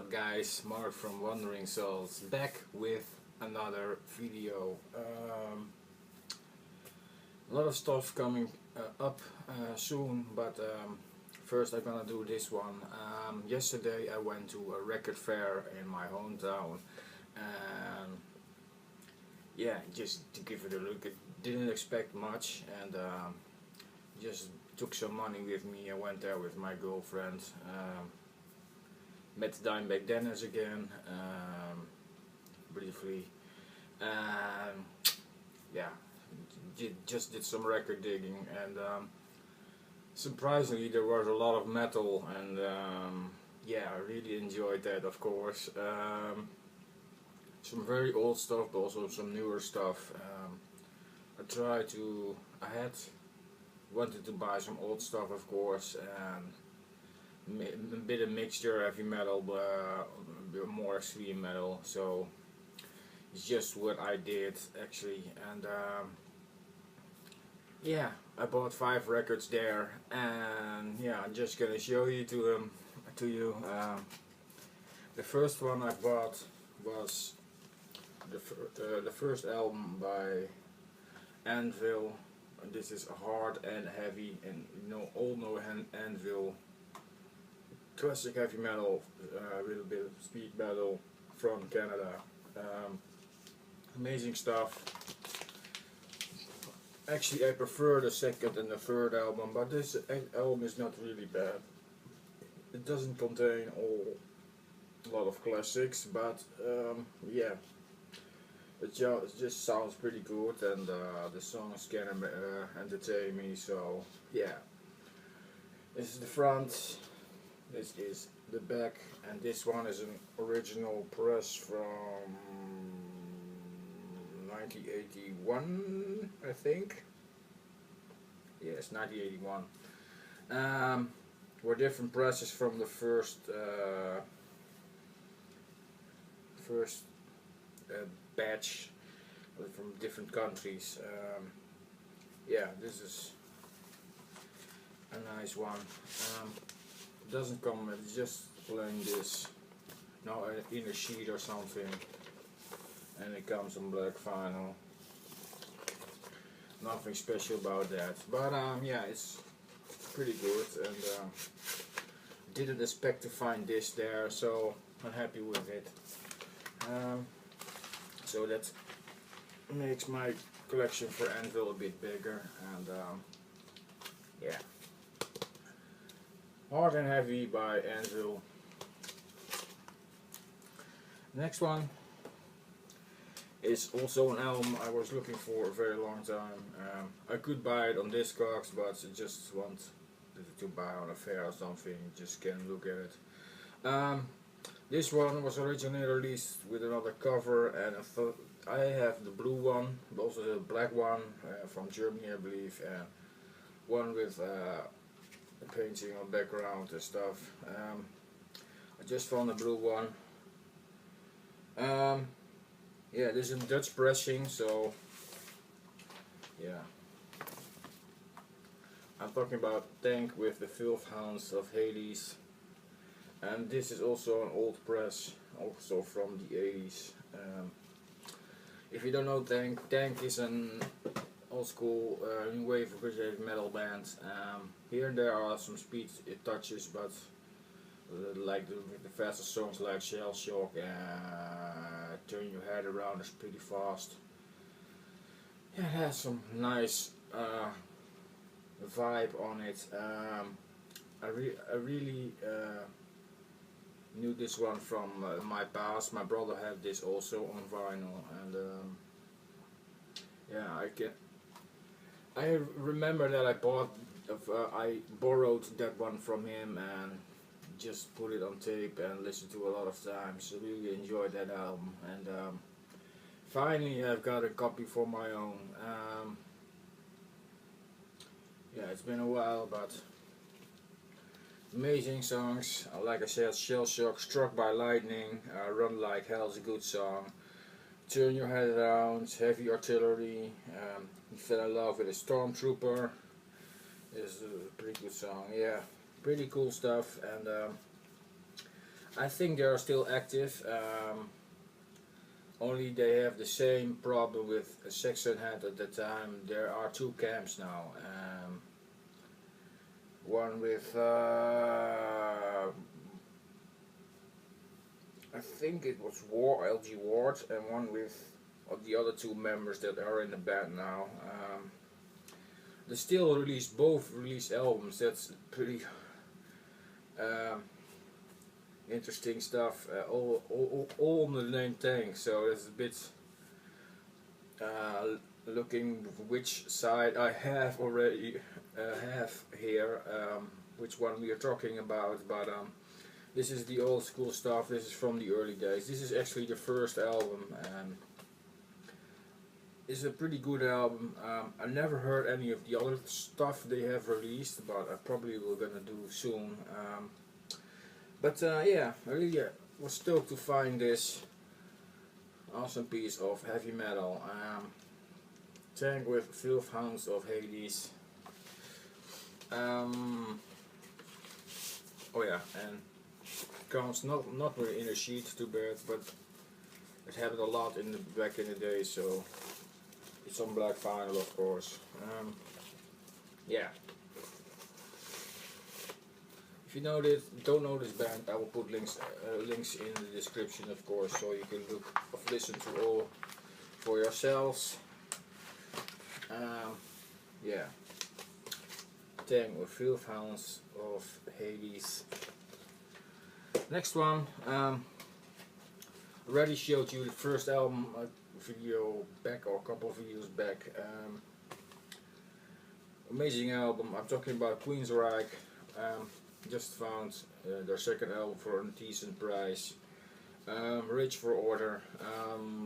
up guys, Mark from Wandering Souls, back with another video. A lot of stuff coming up soon, but first I'm gonna do this one. Yesterday I went to a record fair in my hometown, and yeah, just to give it a look, I didn't expect much, and just took some money with me. I went there with my girlfriend. Met Dimebag Dennis again, briefly, and yeah, just did some record digging, and surprisingly there was a lot of metal, and yeah, I really enjoyed that, of course. Some very old stuff, but also some newer stuff. I wanted to buy some old stuff, of course, and a bit of mixture, heavy metal, but a bit more extreme metal. So it's just what I did actually, and yeah, I bought 5 records there, and yeah, I'm just gonna show you to you. The first one I bought was the first album by Anvil. And this is hard and heavy, and all know Anvil. Classic heavy metal, a little bit of speed metal from Canada. Amazing stuff. Actually, I prefer the second and the third album, but this album is not really bad. It doesn't contain a lot of classics, but yeah, it just sounds pretty good, and the songs can entertain me. So yeah, this is the front. This is the back, and this one is an original press from 1981, I think. Yes, 1981. Were different presses from the first batch from different countries. Yeah, this is a nice one. Doesn't come with just plain this, in a sheet or something, and it comes on black vinyl. Nothing special about that, but yeah, it's pretty good, and didn't expect to find this there, so I'm happy with it. So that makes my collection for Anvil a bit bigger, and yeah. Hard and Heavy by Anvil. Next one is also an album I was looking for a very long time. I could buy it on Discogs, but I just want to buy on a fair or something, just can't look at it. This one was originally released with another cover, and I have the blue one, but also the black one from Germany, I believe, and one with painting on background and stuff. I just found the blue one. Yeah, this is Dutch pressing, so yeah. I'm talking about Tank with the Filth, Hounds of Hades, and this is also an old press, also from the 80s. If you don't know Tank is an old school new wave of British metal band. Here and there are some speed touches, but like the faster songs like Shell Shock and Turn Your Head Around is pretty fast. Yeah, it has some nice vibe on it. I really knew this one from my past. My brother had this also on vinyl, and yeah, I remember that I borrowed that one from him and just put it on tape and listened to a lot of times. I really enjoyed that album, and finally I've got a copy for my own. Yeah, it's been a while, but amazing songs. Like I said, Shell Shock, Struck by Lightning, Run Like Hell is a good song. Turn Your Head Around, Heavy Artillery, He Fell in Love with a Stormtrooper is a pretty good song. Yeah, pretty cool stuff, and I think they are still active. Only they have the same problem with Saxon had at the time. There are two camps now. One with I think it was LG Ward, and one with the other two members that are in the band now. They still both release albums. That's pretty interesting stuff. All on the name Tank. So it's a bit looking which side I have already have here, which one we are talking about. But this is the old school stuff. This is from the early days. This is actually the first album. It's a pretty good album. I never heard any of the other stuff they have released, but I probably will gonna do soon. Yeah, I really was stoked to find this awesome piece of heavy metal. Tank with Filth, Hounds of Hades. Oh yeah, and comes not really in a sheet, too bad, but it happened a lot back in the day, so it's on black vinyl, of course. Yeah. If you don't know this band, I will put links in the description, of course, so you can listen to all for yourselves. Yeah. Tank with Filth, Hounds of Hades. Next one. Already showed you the first album video back, or a couple of videos back. Amazing album. I'm talking about Queensryche. Just found their second album for a decent price. Rage for Order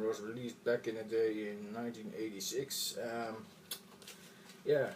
was released back in the day in 1986. Yeah,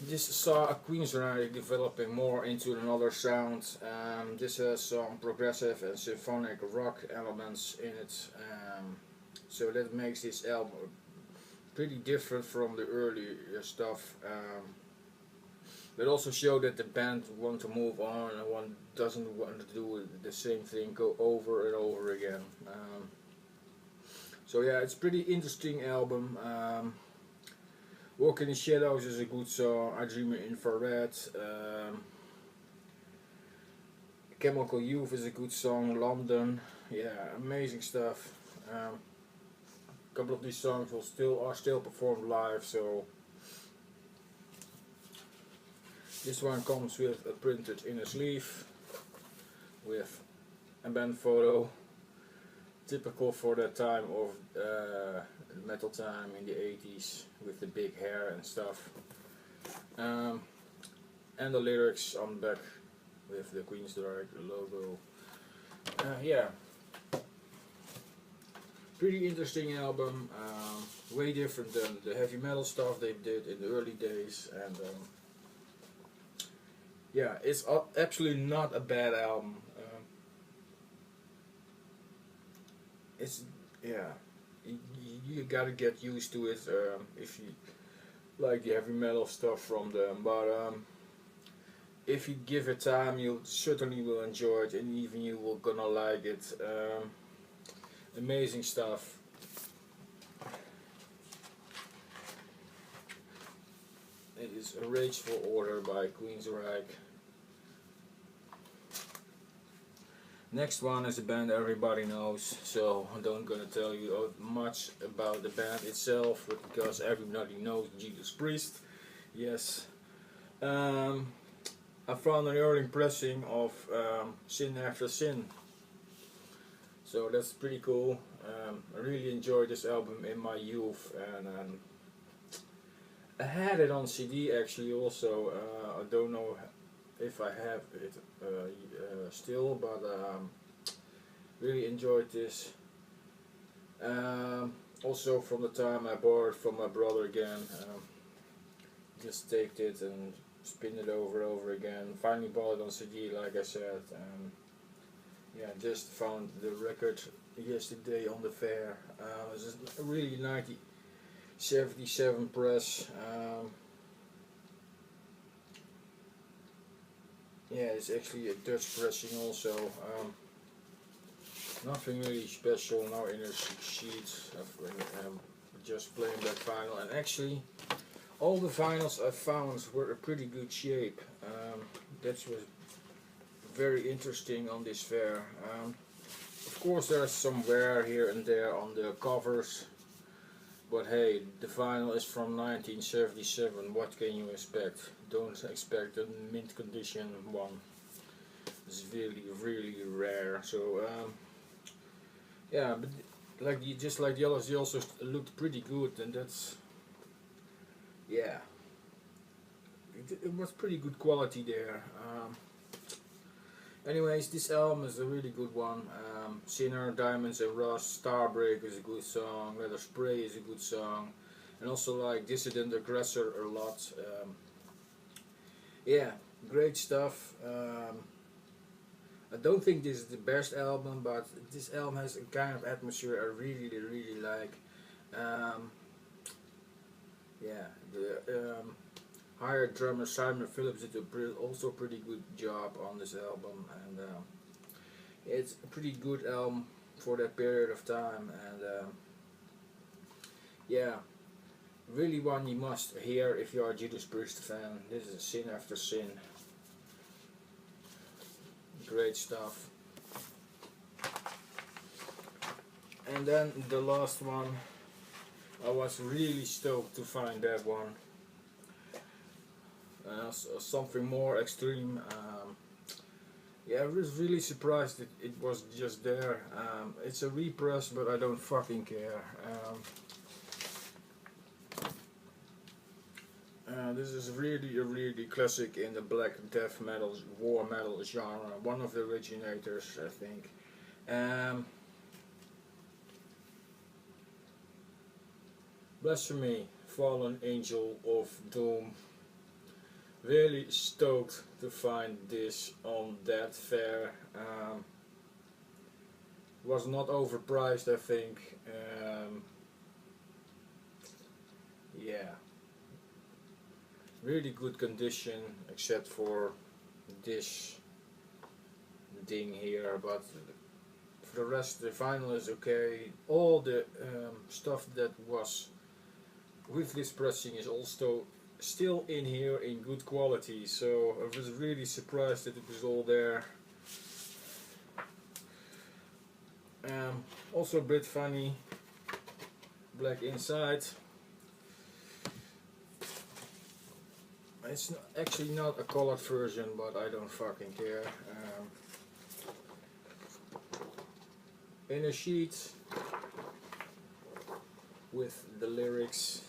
just saw a Queensryche developing more into another sound. This has some progressive and symphonic rock elements in it, so that makes this album pretty different from the early stuff. But also show that the band want to move on and one doesn't want to do the same thing go over and over again. So yeah, it's a pretty interesting album. Walk in the Shadows is a good song. I Dream in Infrared. Chemical Youth is a good song. London, yeah, amazing stuff. A couple of these songs are still performed live. So this one comes with a printed inner sleeve with a band photo, typical for that time of metal time in the 80s, with the big hair and stuff. And the lyrics on the back with the Queensryche logo. Yeah, pretty interesting album. Way different than the heavy metal stuff they did in the early days, and yeah, it's absolutely not a bad album. It's, yeah, you gotta get used to it if you like the heavy metal stuff from them, but if you give it time, you certainly will enjoy it, and even you will gonna like it. Amazing stuff. It is a Rage for Order by Queensryche. Next one is a band everybody knows, so I don't gonna tell you much about the band itself, but because everybody knows Judas Priest. Yes. I found an early pressing of Sin After Sin, so that's pretty cool. I really enjoyed this album in my youth, and I had it on CD actually also. I don't know if I have it still, but really enjoyed this. Also from the time I bought it from my brother again, just taped it and spin it over and over again. Finally bought it on CD, like I said. Yeah, just found the record yesterday on the fair. It's a really 1977 press. yeah, it's actually a Dutch pressing also. Nothing really special, no inner sheets. Just plain black vinyl, and actually all the vinyls I found were in pretty good shape. That was very interesting on this fair. Of course there's some wear here and there on the covers, but hey, the vinyl is from 1977, what can you expect? Don't expect a mint condition one. It's really rare. So yeah, but just like the others, they also looked pretty good, and that's, yeah, it was pretty good quality there. Anyways, this album is a really good one. Sinner, Diamonds and Rust, Starbreak is a good song, Leather Spray is a good song, and also like Dissident Aggressor a lot. Yeah, great stuff. I don't think this is the best album, but this album has a kind of atmosphere I really like. Yeah, the hired drummer Simon Phillips did also pretty good job on this album, and it's a pretty good album for that period of time, and yeah, really one you must hear if you are a Judas Priest fan. This is Sin After Sin. Great stuff. And then the last one, I was really stoked to find that one. Something more extreme. Yeah, I was really surprised that it was just there. It's a repress, but I don't fucking care. This is really a really classic in the black death metal, war metal genre. One of the originators, I think. Blasphemy, Fallen Angel of Doom. Really stoked to find this on that fair. Was not overpriced, I think. Yeah, really good condition, except for this ding here, but for the rest the vinyl is okay. All the stuff that was with this pressing is also still in here in good quality, so I was really surprised that it was all there. Also a bit funny, black inside. It's actually not a colored version, but I don't fucking care. Inner sheet with the lyrics.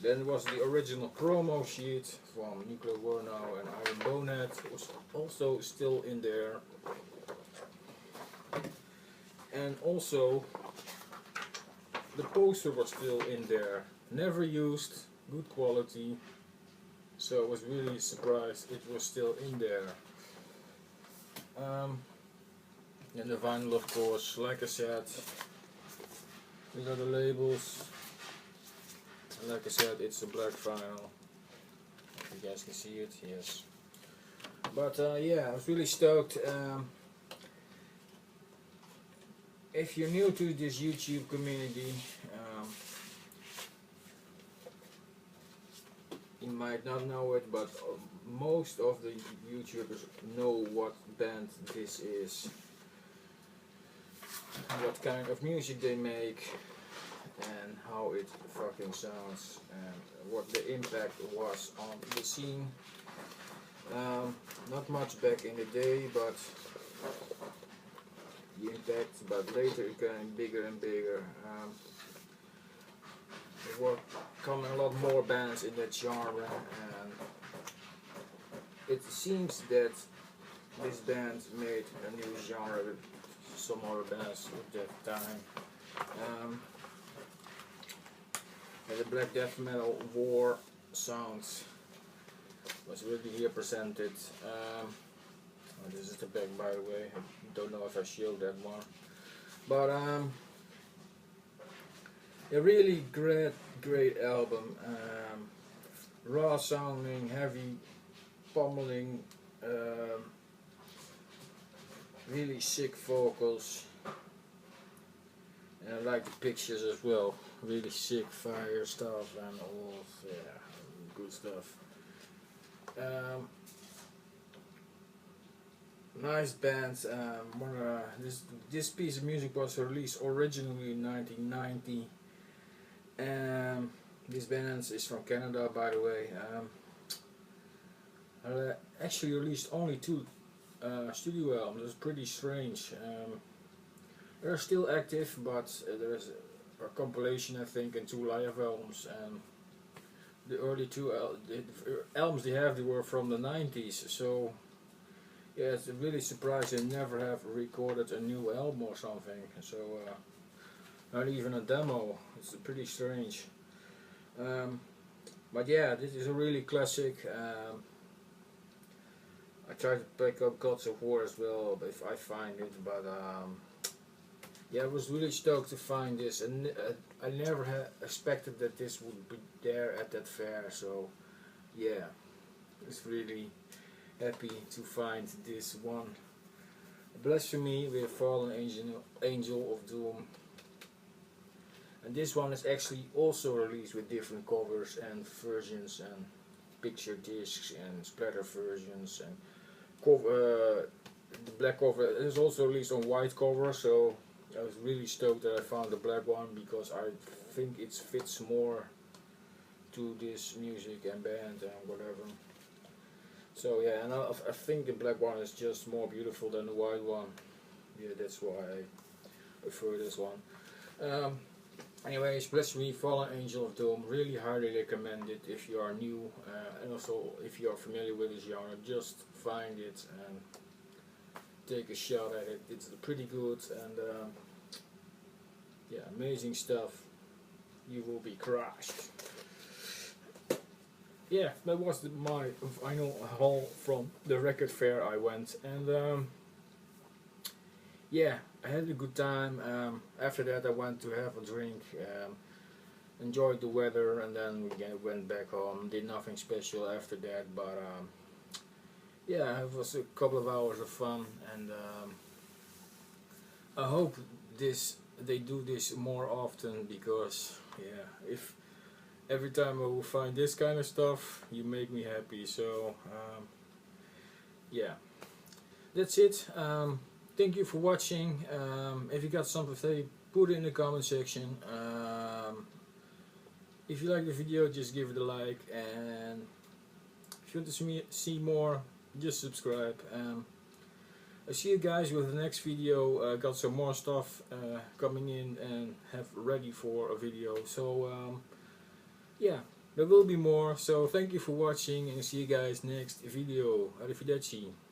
Then was the original promo sheet from Nuclear War Now and Iron Bonehead. It was also still in there. And also the poster was still in there. Never used, good quality. So I was really surprised it was still in there. And the vinyl, of course, like I said, we got the labels. And like I said, it's a black vinyl. If you guys can see it, yes. But yeah, I was really stoked. If you're new to this YouTube community, you might not know it, but most of the YouTubers know what band this is, what kind of music they make, and how it fucking sounds, and what the impact was on the scene. Not much back in the day, but the impact, but later it became bigger and bigger. There were coming a lot more bands in that genre, and it seems that this band made a new genre with some other bands at that time. And the black death metal war sounds was really here presented. Oh, this is the back, by the way. I don't know if I showed that one, but a really great album. raw sounding, heavy pummeling, really sick vocals, and I like the pictures as well, really sick fire stuff and all, yeah, good stuff. Nice bands. This piece of music was released originally in 1990. This band is from Canada, by the way. Actually released only 2 studio albums. It's pretty strange. They're still active, but there's a compilation, I think, and 2 live albums. The early 2 albums they were from the 90s. So yeah, it's really surprising they never have recorded a new album or something. So not even a demo. It's pretty strange. But yeah, this is a really classic. I tried to pick up Gods of War as well, if I find it. But yeah, I was really stoked to find this, and I never had expected that this would be there at that fair. So yeah, it's really happy to find this one. Blasphemy with Fallen Angel of Doom. And this one is actually also released with different covers and versions and picture discs and splatter versions, and the black cover is also released on white cover. So I was really stoked that I found the black one, because I think it fits more to this music and band and whatever. So yeah, and I think the black one is just more beautiful than the white one. Yeah, that's why I prefer this one. Anyways, Blasphemy, Fallen Angel of Doom, really highly recommend it if you are new, and also if you are familiar with this genre. Just find it and take a shot at it. It's pretty good, and yeah, amazing stuff. You will be crushed. Yeah, that was my final haul from the record fair I went, and yeah, I had a good time. After that I went to have a drink, enjoyed the weather, and then we went back home. Did nothing special after that, but yeah, it was a couple of hours of fun, and I hope they do this more often, because yeah, if every time I will find this kind of stuff, you make me happy. So yeah, that's it. Thank you for watching. If you got something to say, put it in the comment section. If you like the video, just give it a like, and if you want to see more, just subscribe. I'll see you guys with the next video. Got some more stuff coming in and have ready for a video. So yeah, there will be more. So thank you for watching, and see you guys next video. Arrivederci.